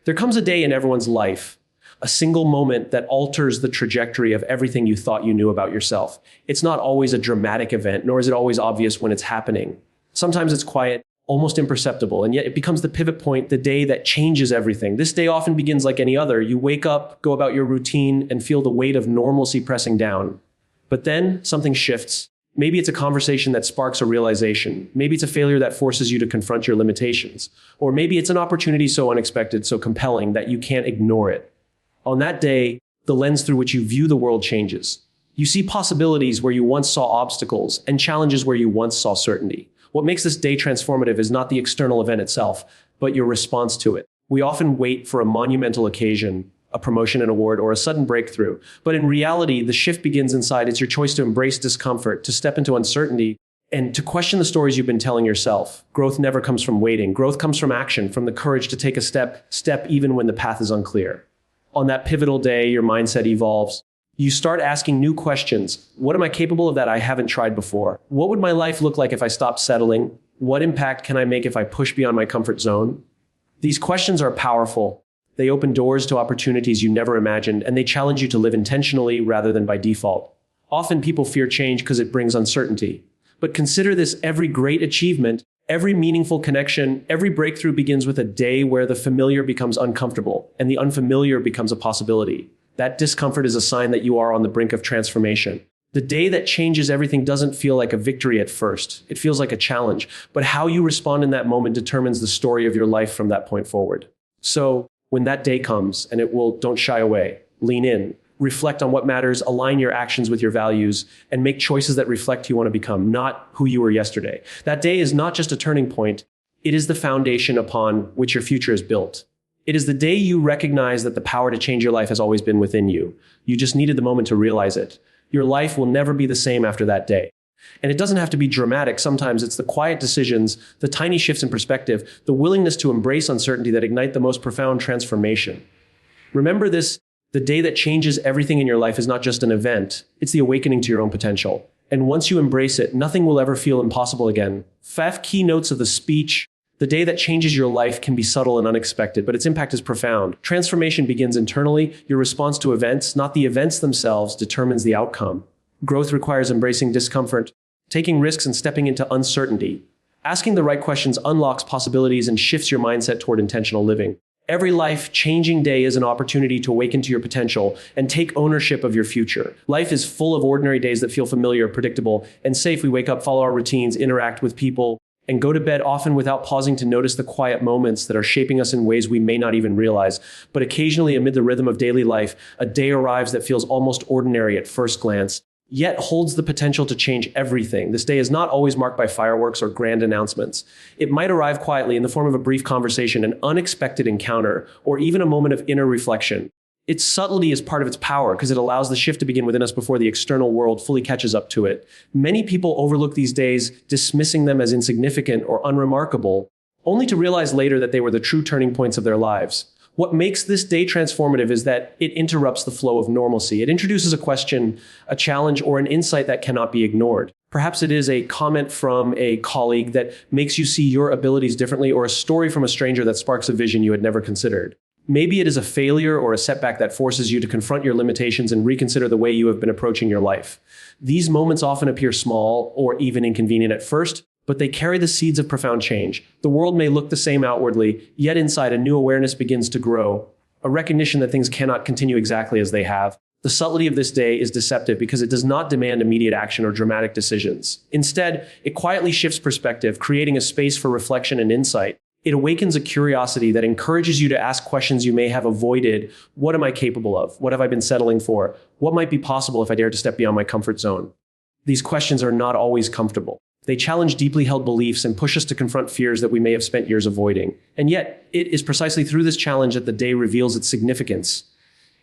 There comes a day in everyone's life, a single moment that alters the trajectory of everything you thought you knew about yourself. It's not always a dramatic event, nor is it always obvious when it's happening. Sometimes it's quiet, almost imperceptible, and yet it becomes the pivot point, the day that changes everything. This day often begins like any other. You wake up, go about your routine, and feel the weight of normalcy pressing down. But then something shifts. Maybe it's a conversation that sparks a realization. Maybe it's a failure that forces you to confront your limitations. Or maybe it's an opportunity so unexpected, so compelling that you can't ignore it. On that day, the lens through which you view the world changes. You see possibilities where you once saw obstacles and challenges where you once saw certainty. What makes this day transformative is not the external event itself, but your response to it. We often wait for a monumental occasion, a promotion, an award, or a sudden breakthrough. But in reality, the shift begins inside. It's your choice to embrace discomfort, to step into uncertainty, and to question the stories you've been telling yourself. Growth never comes from waiting. Growth comes from action, from the courage to take a step even when the path is unclear. On that pivotal day, your mindset evolves. You start asking new questions. What am I capable of that I haven't tried before? What would my life look like if I stopped settling? What impact can I make if I push beyond my comfort zone? These questions are powerful. They open doors to opportunities you never imagined, and they challenge you to live intentionally rather than by default. Often people fear change because it brings uncertainty. But consider this: every great achievement, every meaningful connection, every breakthrough begins with a day where the familiar becomes uncomfortable and the unfamiliar becomes a possibility. That discomfort is a sign that you are on the brink of transformation. The day that changes everything doesn't feel like a victory at first. It feels like a challenge. But how you respond in that moment determines the story of your life from that point forward. So when that day comes, and it will, don't shy away. Lean in. Reflect on what matters, align your actions with your values, and make choices that reflect who you want to become, not who you were yesterday. That day is not just a turning point. It is the foundation upon which your future is built. It is the day you recognize that the power to change your life has always been within you. You just needed the moment to realize it. Your life will never be the same after that day. And it doesn't have to be dramatic. Sometimes it's the quiet decisions, the tiny shifts in perspective, the willingness to embrace uncertainty that ignite the most profound transformation. Remember this: the day that changes everything in your life is not just an event. It's the awakening to your own potential. And once you embrace it, nothing will ever feel impossible again. 5 key notes of the speech. The day that changes your life can be subtle and unexpected, but its impact is profound. Transformation begins internally. Your response to events, not the events themselves, determines the outcome. Growth requires embracing discomfort, taking risks, and stepping into uncertainty. Asking the right questions unlocks possibilities and shifts your mindset toward intentional living. Every life-changing day is an opportunity to awaken to your potential and take ownership of your future. Life is full of ordinary days that feel familiar, predictable, and safe. We wake up, follow our routines, interact with people, and go to bed often without pausing to notice the quiet moments that are shaping us in ways we may not even realize. But occasionally, amid the rhythm of daily life, a day arrives that feels almost ordinary at first glance, yet holds the potential to change everything. This day is not always marked by fireworks or grand announcements. It might arrive quietly in the form of a brief conversation, an unexpected encounter, or even a moment of inner reflection. Its subtlety is part of its power because it allows the shift to begin within us before the external world fully catches up to it. Many people overlook these days, dismissing them as insignificant or unremarkable, only to realize later that they were the true turning points of their lives. What makes this day transformative is that it interrupts the flow of normalcy. It introduces a question, a challenge, or an insight that cannot be ignored. Perhaps it is a comment from a colleague that makes you see your abilities differently, or a story from a stranger that sparks a vision you had never considered. Maybe it is a failure or a setback that forces you to confront your limitations and reconsider the way you have been approaching your life. These moments often appear small or even inconvenient at first, but they carry the seeds of profound change. The world may look the same outwardly, yet inside a new awareness begins to grow, a recognition that things cannot continue exactly as they have. The subtlety of this day is deceptive because it does not demand immediate action or dramatic decisions. Instead, it quietly shifts perspective, creating a space for reflection and insight. It awakens a curiosity that encourages you to ask questions you may have avoided. What am I capable of? What have I been settling for? What might be possible if I dare to step beyond my comfort zone? These questions are not always comfortable. They challenge deeply held beliefs and push us to confront fears that we may have spent years avoiding. And yet, it is precisely through this challenge that the day reveals its significance.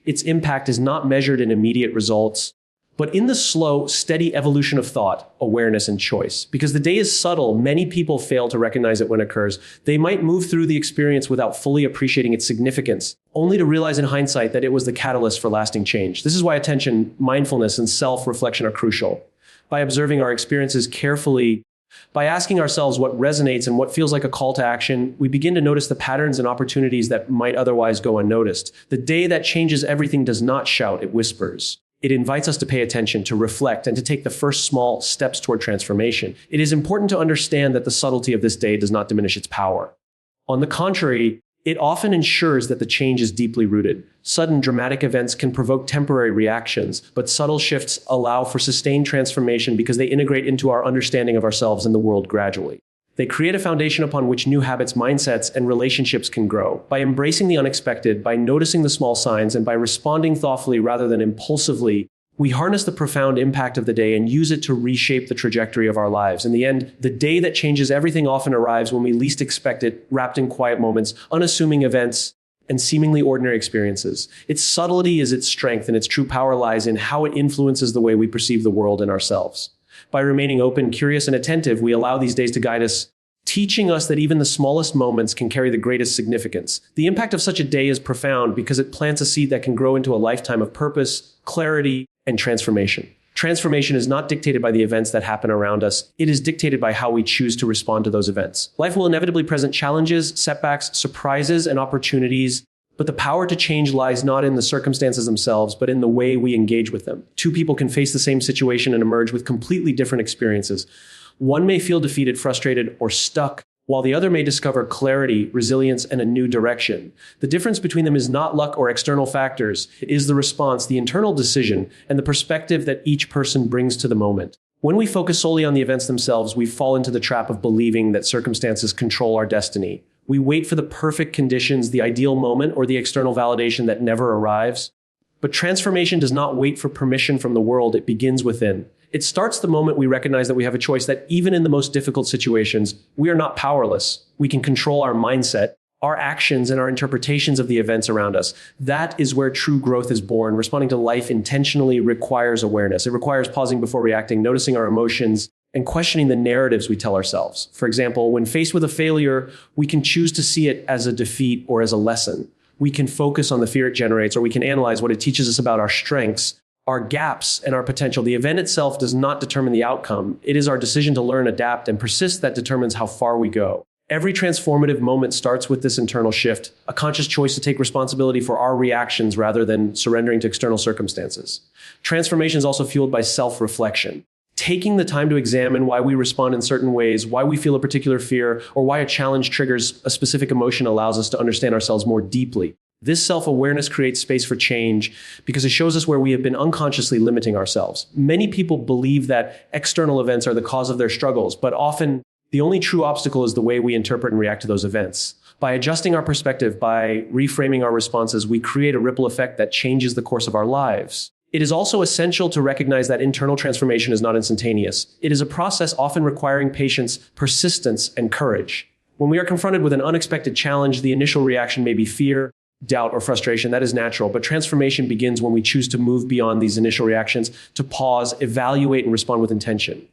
Its impact is not measured in immediate results, but in the slow, steady evolution of thought, awareness, and choice. Because the day is subtle, many people fail to recognize it when it occurs. They might move through the experience without fully appreciating its significance, only to realize in hindsight that it was the catalyst for lasting change. This is why attention, mindfulness, and self-reflection are crucial. By observing our experiences carefully, By asking ourselves what resonates and what feels like a call to action, we begin to notice the patterns and opportunities that might otherwise go unnoticed. The day that changes everything does not shout, it whispers. It invites us to pay attention, to reflect, and to take the first small steps toward transformation. It is important to understand that the subtlety of this day does not diminish its power. On the contrary, it often ensures that the change is deeply rooted. Sudden, dramatic events can provoke temporary reactions, but subtle shifts allow for sustained transformation because they integrate into our understanding of ourselves and the world gradually. They create a foundation upon which new habits, mindsets, and relationships can grow. By embracing the unexpected, by noticing the small signs, and by responding thoughtfully rather than impulsively, we harness the profound impact of the day and use it to reshape the trajectory of our lives. In the end, the day that changes everything often arrives when we least expect it, wrapped in quiet moments, unassuming events, and seemingly ordinary experiences. Its subtlety is its strength, and its true power lies in how it influences the way we perceive the world and ourselves. By remaining open, curious, and attentive, we allow these days to guide us, teaching us that even the smallest moments can carry the greatest significance. The impact of such a day is profound because it plants a seed that can grow into a lifetime of purpose, clarity, and transformation. Transformation is not dictated by the events that happen around us. It is dictated by how we choose to respond to those events. Life will inevitably present challenges, setbacks, surprises, and opportunities, but the power to change lies not in the circumstances themselves, but in the way we engage with them. Two people can face the same situation and emerge with completely different experiences. One may feel defeated, frustrated, or stuck, while the other may discover clarity, resilience, and a new direction. The difference between them is not luck or external factors. It is the response, the internal decision, and the perspective that each person brings to the moment. When we focus solely on the events themselves, we fall into the trap of believing that circumstances control our destiny. We wait for the perfect conditions, the ideal moment, or the external validation that never arrives. But transformation does not wait for permission from the world. It begins within. It starts the moment we recognize that we have a choice, that even in the most difficult situations, we are not powerless. We can control our mindset, our actions, and our interpretations of the events around us. That is where true growth is born. Responding to life intentionally requires awareness. It requires pausing before reacting, noticing our emotions, and questioning the narratives we tell ourselves. For example, when faced with a failure, we can choose to see it as a defeat or as a lesson. We can focus on the fear it generates, or we can analyze what it teaches us about our strengths, our gaps, and our potential. The event itself does not determine the outcome. It is our decision to learn, adapt, and persist that determines how far we go. Every transformative moment starts with this internal shift, a conscious choice to take responsibility for our reactions rather than surrendering to external circumstances. Transformation is also fueled by self-reflection. Taking the time to examine why we respond in certain ways, why we feel a particular fear, or why a challenge triggers a specific emotion allows us to understand ourselves more deeply. This self-awareness creates space for change because it shows us where we have been unconsciously limiting ourselves. Many people believe that external events are the cause of their struggles, but often the only true obstacle is the way we interpret and react to those events. By adjusting our perspective, by reframing our responses, we create a ripple effect that changes the course of our lives. It is also essential to recognize that internal transformation is not instantaneous. It is a process often requiring patience, persistence, and courage. When we are confronted with an unexpected challenge, the initial reaction may be fear, doubt, or frustration. That is natural, but transformation begins when we choose to move beyond these initial reactions, to pause, evaluate, and respond with intention.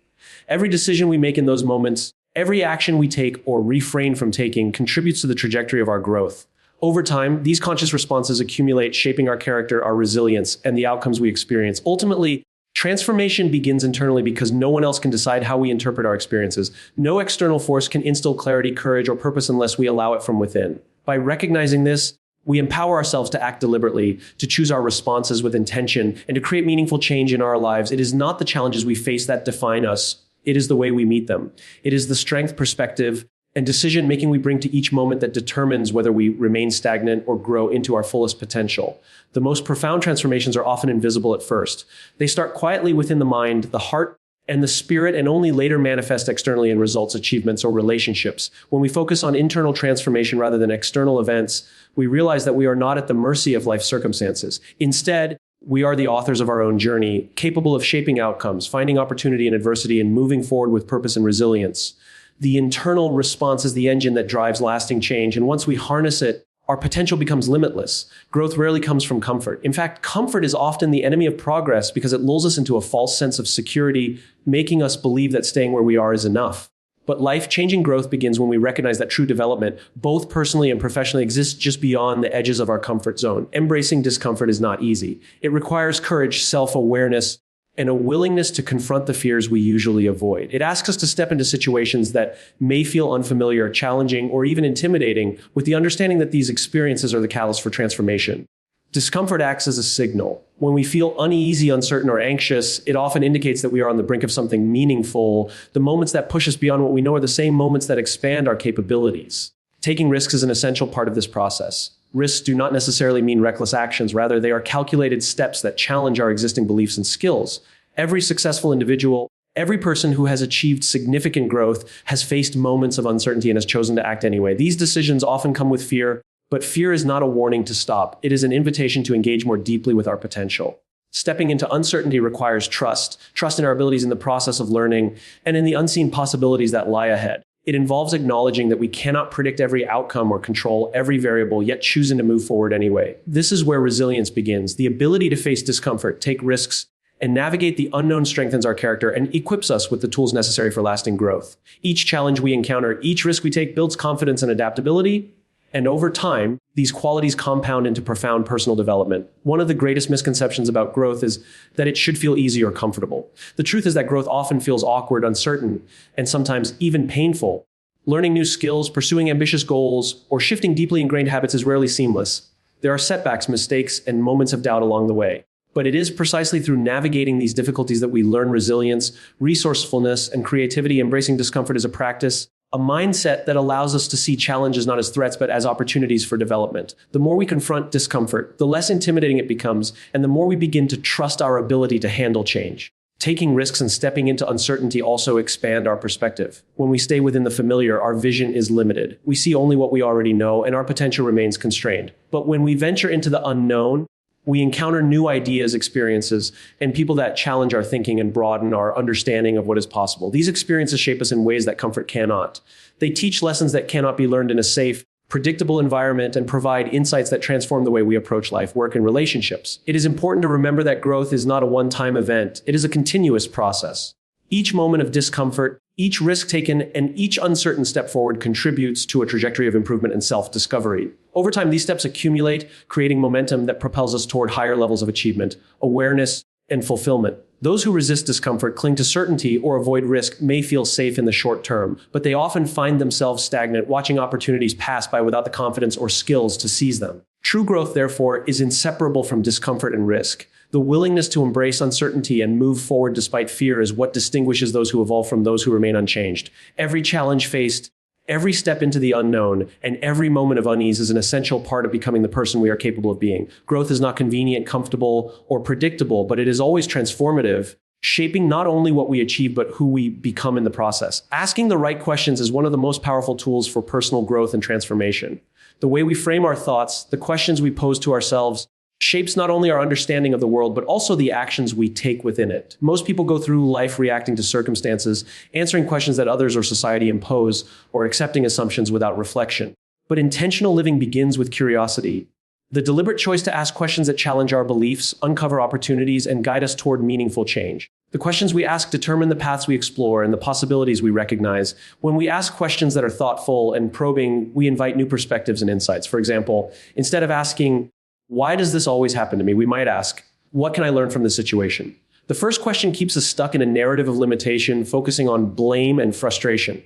Every decision we make in those moments, every action we take or refrain from taking contributes to the trajectory of our growth. Over time, these conscious responses accumulate, shaping our character, our resilience, and the outcomes we experience. Ultimately, transformation begins internally because no one else can decide how we interpret our experiences. No external force can instill clarity, courage, or purpose unless we allow it from within. By recognizing this, we empower ourselves to act deliberately, to choose our responses with intention, and to create meaningful change in our lives. It is not the challenges we face that define us. It is the way we meet them. It is the strength, perspective, and decision-making we bring to each moment that determines whether we remain stagnant or grow into our fullest potential. The most profound transformations are often invisible at first. They start quietly within the mind, the heart, and the spirit, and only later manifest externally in results, achievements, or relationships. When we focus on internal transformation rather than external events, we realize that we are not at the mercy of life circumstances. Instead, we are the authors of our own journey, capable of shaping outcomes, finding opportunity in adversity, and moving forward with purpose and resilience. The internal response is the engine that drives lasting change, and once we harness it, our potential becomes limitless. Growth rarely comes from comfort. In fact, comfort is often the enemy of progress because it lulls us into a false sense of security, making us believe that staying where we are is enough. But life-changing growth begins when we recognize that true development, both personally and professionally, exists just beyond the edges of our comfort zone. Embracing discomfort is not easy. It requires courage, self-awareness, and a willingness to confront the fears we usually avoid. It asks us to step into situations that may feel unfamiliar, challenging, or even intimidating, with the understanding that these experiences are the catalyst for transformation. Discomfort acts as a signal. When we feel uneasy, uncertain, or anxious, it often indicates that we are on the brink of something meaningful. The moments that push us beyond what we know are the same moments that expand our capabilities. Taking risks is an essential part of this process. Risks do not necessarily mean reckless actions. Rather, they are calculated steps that challenge our existing beliefs and skills. Every successful individual, every person who has achieved significant growth has faced moments of uncertainty and has chosen to act anyway. These decisions often come with fear, but fear is not a warning to stop. It is an invitation to engage more deeply with our potential. Stepping into uncertainty requires trust in our abilities in the process of learning, and in the unseen possibilities that lie ahead. It involves acknowledging that we cannot predict every outcome or control every variable, yet choosing to move forward anyway. This is where resilience begins. The ability to face discomfort, take risks, and navigate the unknown strengthens our character and equips us with the tools necessary for lasting growth. Each challenge we encounter, each risk we take builds confidence and adaptability. And over time, these qualities compound into profound personal development. One of the greatest misconceptions about growth is that it should feel easy or comfortable. The truth is that growth often feels awkward, uncertain, and sometimes even painful. Learning new skills, pursuing ambitious goals, or shifting deeply ingrained habits is rarely seamless. There are setbacks, mistakes, and moments of doubt along the way. But it is precisely through navigating these difficulties that we learn resilience, resourcefulness, and creativity. Embracing discomfort as a practice, a mindset that allows us to see challenges not as threats, but as opportunities for development. The more we confront discomfort, the less intimidating it becomes, and the more we begin to trust our ability to handle change. Taking risks and stepping into uncertainty also expand our perspective. When we stay within the familiar, our vision is limited. We see only what we already know, and our potential remains constrained. But when we venture into the unknown, we encounter new ideas, experiences, and people that challenge our thinking and broaden our understanding of what is possible. These experiences shape us in ways that comfort cannot. They teach lessons that cannot be learned in a safe, predictable environment and provide insights that transform the way we approach life, work, and relationships. It is important to remember that growth is not a one-time event. It is a continuous process. Each moment of discomfort, each risk taken, and each uncertain step forward contributes to a trajectory of improvement and self-discovery. Over time, these steps accumulate, creating momentum that propels us toward higher levels of achievement, awareness, and fulfillment. Those who resist discomfort, cling to certainty, or avoid risk may feel safe in the short term, but they often find themselves stagnant, watching opportunities pass by without the confidence or skills to seize them. True growth, therefore, is inseparable from discomfort and risk. The willingness to embrace uncertainty and move forward despite fear is what distinguishes those who evolve from those who remain unchanged. Every challenge faced, every step into the unknown, and every moment of unease is an essential part of becoming the person we are capable of being. Growth is not convenient, comfortable, or predictable, but it is always transformative, shaping not only what we achieve, but who we become in the process. Asking the right questions is one of the most powerful tools for personal growth and transformation. The way we frame our thoughts, the questions we pose to ourselves, shapes not only our understanding of the world, but also the actions we take within it. Most people go through life reacting to circumstances, answering questions that others or society impose, or accepting assumptions without reflection. But intentional living begins with curiosity. The deliberate choice to ask questions that challenge our beliefs, uncover opportunities, and guide us toward meaningful change. The questions we ask determine the paths we explore and the possibilities we recognize. When we ask questions that are thoughtful and probing, we invite new perspectives and insights. For example, instead of asking, "Why does this always happen to me?" we might ask, "What can I learn from this situation?" The first question keeps us stuck in a narrative of limitation, focusing on blame and frustration.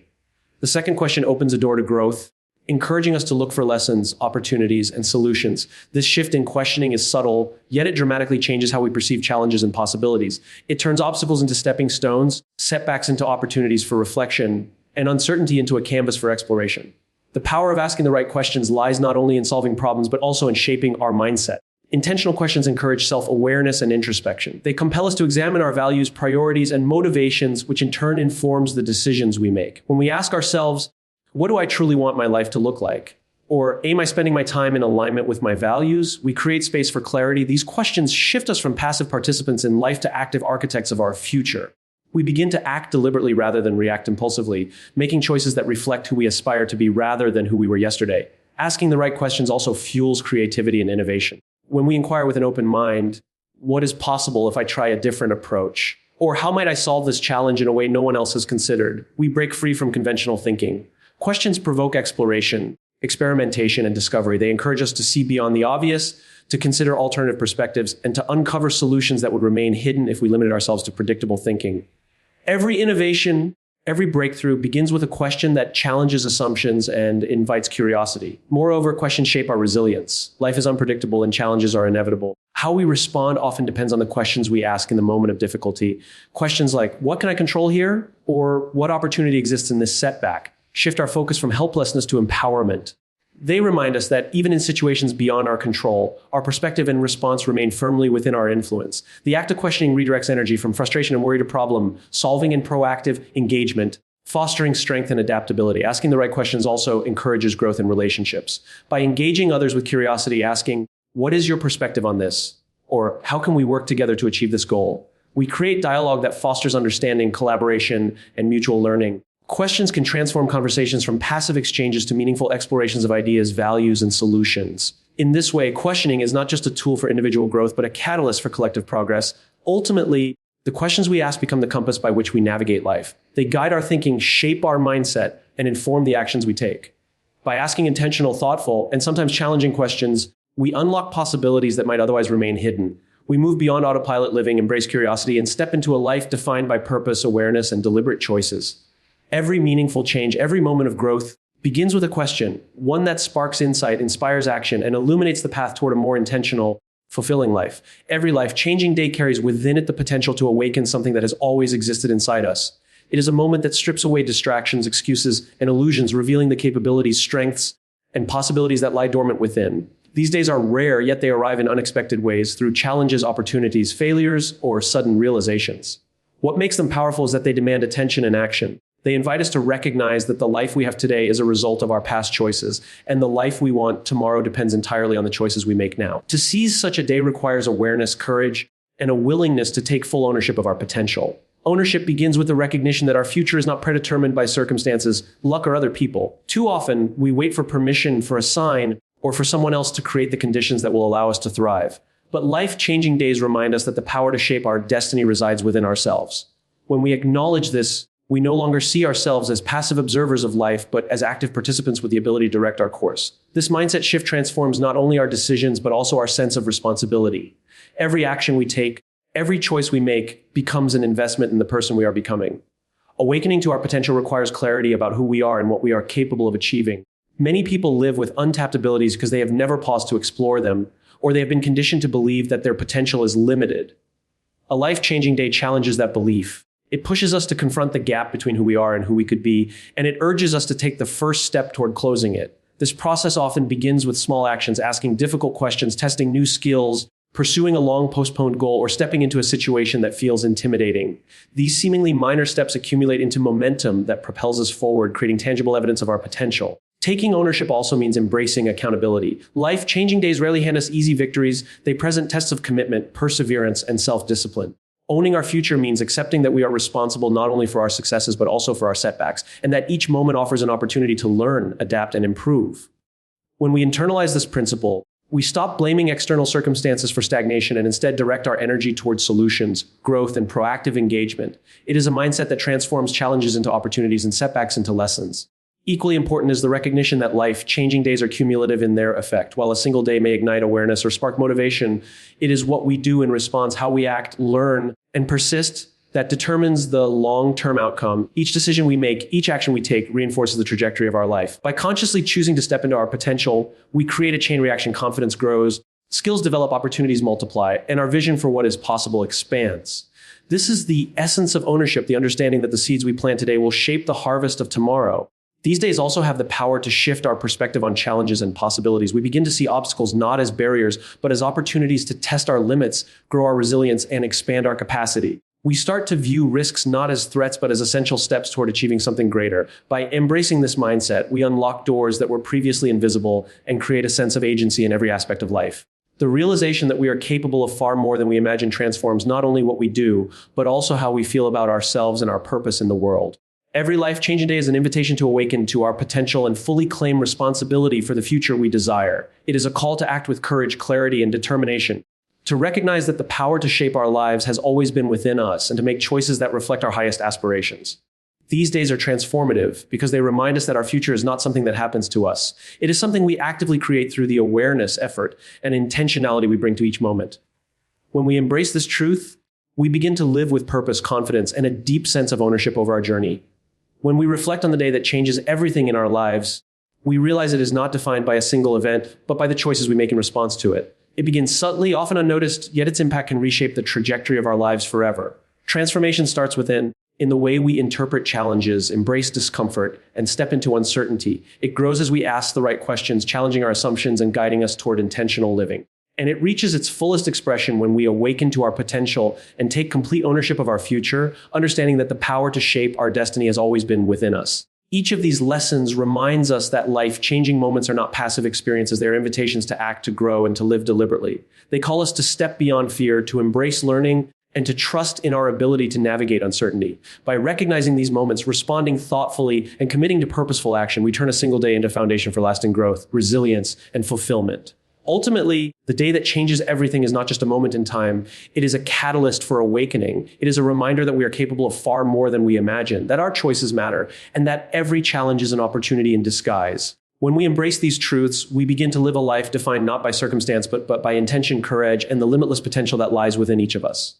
The second question opens a door to growth, encouraging us to look for lessons, opportunities, and solutions. This shift in questioning is subtle, yet it dramatically changes how we perceive challenges and possibilities. It turns obstacles into stepping stones, setbacks into opportunities for reflection, and uncertainty into a canvas for exploration. The power of asking the right questions lies not only in solving problems, but also in shaping our mindset. Intentional questions encourage self-awareness and introspection. They compel us to examine our values, priorities, and motivations, which in turn informs the decisions we make. When we ask ourselves, "What do I truly want my life to look like?" Or, "Am I spending my time in alignment with my values?" we create space for clarity. These questions shift us from passive participants in life to active architects of our future. We begin to act deliberately rather than react impulsively, making choices that reflect who we aspire to be rather than who we were yesterday. Asking the right questions also fuels creativity and innovation. When we inquire with an open mind, "What is possible if I try a different approach?" Or, "How might I solve this challenge in a way no one else has considered?" we break free from conventional thinking. Questions provoke exploration, experimentation, and discovery. They encourage us to see beyond the obvious, to consider alternative perspectives, and to uncover solutions that would remain hidden if we limited ourselves to predictable thinking. Every innovation, every breakthrough begins with a question that challenges assumptions and invites curiosity. Moreover, questions shape our resilience. Life is unpredictable and challenges are inevitable. How we respond often depends on the questions we ask in the moment of difficulty. Questions like, what can I control here? Or what opportunity exists in this setback? Shift our focus from helplessness to empowerment. They remind us that even in situations beyond our control, our perspective and response remain firmly within our influence. The act of questioning redirects energy from frustration and worry to problem solving and proactive engagement, fostering strength and adaptability. Asking the right questions also encourages growth in relationships. By engaging others with curiosity, asking, what is your perspective on this? Or how can we work together to achieve this goal? We create dialogue that fosters understanding, collaboration, and mutual learning. Questions can transform conversations from passive exchanges to meaningful explorations of ideas, values, and solutions. In this way, questioning is not just a tool for individual growth, but a catalyst for collective progress. Ultimately, the questions we ask become the compass by which we navigate life. They guide our thinking, shape our mindset, and inform the actions we take. By asking intentional, thoughtful, and sometimes challenging questions, we unlock possibilities that might otherwise remain hidden. We move beyond autopilot living, embrace curiosity, and step into a life defined by purpose, awareness, and deliberate choices. Every meaningful change, every moment of growth begins with a question, one that sparks insight, inspires action, and illuminates the path toward a more intentional, fulfilling life. Every life-changing day carries within it the potential to awaken something that has always existed inside us. It is a moment that strips away distractions, excuses, and illusions, revealing the capabilities, strengths, and possibilities that lie dormant within. These days are rare, yet they arrive in unexpected ways through challenges, opportunities, failures, or sudden realizations. What makes them powerful is that they demand attention and action. They invite us to recognize that the life we have today is a result of our past choices, and the life we want tomorrow depends entirely on the choices we make now. To seize such a day requires awareness, courage, and a willingness to take full ownership of our potential. Ownership begins with the recognition that our future is not predetermined by circumstances, luck, or other people. Too often, we wait for permission, for a sign, or for someone else to create the conditions that will allow us to thrive. But life-changing days remind us that the power to shape our destiny resides within ourselves. When we acknowledge this, we no longer see ourselves as passive observers of life, but as active participants with the ability to direct our course. This mindset shift transforms not only our decisions, but also our sense of responsibility. Every action we take, every choice we make becomes an investment in the person we are becoming. Awakening to our potential requires clarity about who we are and what we are capable of achieving. Many people live with untapped abilities because they have never paused to explore them, or they have been conditioned to believe that their potential is limited. A life-changing day challenges that belief. It pushes us to confront the gap between who we are and who we could be, and it urges us to take the first step toward closing it. This process often begins with small actions, asking difficult questions, testing new skills, pursuing a long-postponed goal, or stepping into a situation that feels intimidating. These seemingly minor steps accumulate into momentum that propels us forward, creating tangible evidence of our potential. Taking ownership also means embracing accountability. Life-changing days rarely hand us easy victories. They present tests of commitment, perseverance, and self-discipline. Owning our future means accepting that we are responsible not only for our successes, but also for our setbacks, and that each moment offers an opportunity to learn, adapt, and improve. When we internalize this principle, we stop blaming external circumstances for stagnation and instead direct our energy towards solutions, growth, and proactive engagement. It is a mindset that transforms challenges into opportunities and setbacks into lessons. Equally important is the recognition that life-changing days are cumulative in their effect. While a single day may ignite awareness or spark motivation, it is what we do in response, how we act, learn, and persist that determines the long-term outcome. Each decision we make, each action we take reinforces the trajectory of our life. By consciously choosing to step into our potential, we create a chain reaction, confidence grows, skills develop, opportunities multiply, and our vision for what is possible expands. This is the essence of ownership, the understanding that the seeds we plant today will shape the harvest of tomorrow. These days also have the power to shift our perspective on challenges and possibilities. We begin to see obstacles not as barriers, but as opportunities to test our limits, grow our resilience, and expand our capacity. We start to view risks not as threats, but as essential steps toward achieving something greater. By embracing this mindset, we unlock doors that were previously invisible and create a sense of agency in every aspect of life. The realization that we are capable of far more than we imagine transforms not only what we do, but also how we feel about ourselves and our purpose in the world. Every life-changing day is an invitation to awaken to our potential and fully claim responsibility for the future we desire. It is a call to act with courage, clarity, and determination, to recognize that the power to shape our lives has always been within us and to make choices that reflect our highest aspirations. These days are transformative because they remind us that our future is not something that happens to us. It is something we actively create through the awareness, effort, and intentionality we bring to each moment. When we embrace this truth, we begin to live with purpose, confidence, and a deep sense of ownership over our journey. When we reflect on the day that changes everything in our lives, we realize it is not defined by a single event, but by the choices we make in response to it. It begins subtly, often unnoticed, yet its impact can reshape the trajectory of our lives forever. Transformation starts within, in the way we interpret challenges, embrace discomfort, and step into uncertainty. It grows as we ask the right questions, challenging our assumptions and guiding us toward intentional living. And it reaches its fullest expression when we awaken to our potential and take complete ownership of our future, understanding that the power to shape our destiny has always been within us. Each of these lessons reminds us that life-changing moments are not passive experiences. They are invitations to act, to grow, and to live deliberately. They call us to step beyond fear, to embrace learning, and to trust in our ability to navigate uncertainty. By recognizing these moments, responding thoughtfully, and committing to purposeful action, we turn a single day into a foundation for lasting growth, resilience, and fulfillment. Ultimately, the day that changes everything is not just a moment in time. It is a catalyst for awakening. It is a reminder that we are capable of far more than we imagine, that our choices matter, and that every challenge is an opportunity in disguise. When we embrace these truths, we begin to live a life defined not by circumstance, but by intention, courage, and the limitless potential that lies within each of us.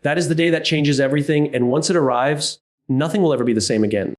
That is the day that changes everything, and once it arrives, nothing will ever be the same again.